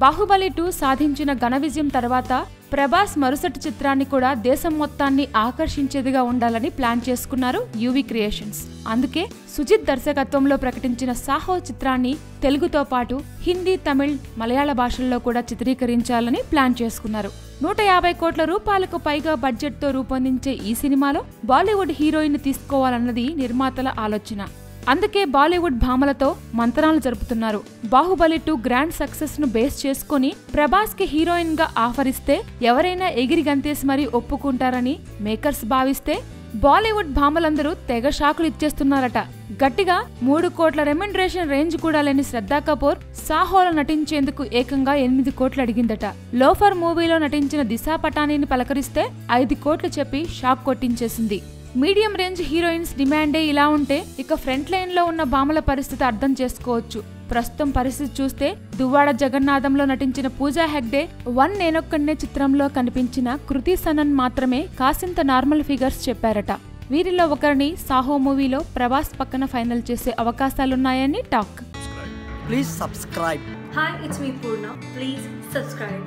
బాహుబలి 2 సాధించిన ఘన విజయం తర్వాత ప్రభాస్ మరుసటి చిత్రాన్ని కూడా దేశం మొత్తాన్ని ఆకర్షించేదిగా ఉండాలని ప్లాన్ చేసుకున్నారు యువి క్రియేషన్స్. అందుకే సుజిత్ దర్శకత్వంలో ప్రకటించిన సాహో చిత్రాన్ని తెలుగుతో పాటు హిందీ, తమిళ్, మలయాళ భాషల్లో కూడా చిత్రీకరించాలని ప్లాన్ చేసుకున్నారు. 150 కోట్ల రూపాయలకు పైగా బడ్జెట్తో రూపొందించే ఈ సినిమాలో బాలీవుడ్ హీరోయిన్ తీసుకోవాలన్నది నిర్మాతల ఆలోచన. అందుకే బాలీవుడ్ భామలతో మంతనాలు జరుపుతున్నారు. బాహుబలి 2 గ్రాండ్ సక్సెస్ ను బేస్ చేసుకుని ప్రభాస్ కి హీరోయిన్ గా ఆఫర్ ఇస్తే ఎవరైనా ఎగిరి గంతేసి మరీ ఒప్పుకుంటారని మేకర్స్ భావిస్తే బాలీవుడ్ భామలందరూ తెగ షాకులు ఇచ్చేస్తున్నారట. గట్టిగా 3 కోట్ల రెమ్యునరేషన్ రేంజ్ కూడా లేని శ్రద్ధా కపూర్ సాహోలో నటించేందుకు ఏకంగా 8 కోట్లు అడిగిందట. లోఫర్ మూవీలో నటించిన దిశా పటానీని పలకరిస్తే 5 కోట్లు చెప్పి షాక్ కొట్టించేసింది. మీడియం రేంజ్ హీరోయిన్స్ డిమాండే ఇలా ఉంటే ఇక ఫ్రంట్ లైన్ లో ఉన్న భామల పరిస్థితి అర్థం చేసుకోవచ్చు. ప్రస్తుతం పరిస్థితి చూస్తే దువ్వాడ జగన్నాథంలో నటించిన పూజా హెగ్డే, వన్ నేనొక్కనే చిత్రంలో కనిపించిన కృతి సనన్ మాత్రమే కాసింత నార్మల్ ఫిగర్స్ చెప్పారట. వీరిలో ఒకరిని సాహో మూవీలో ప్రభాస్ పక్కన ఫైనల్ చేసే అవకాశాలున్నాయని talk. Please subscribe. Hi, it's me Purna. Please subscribe.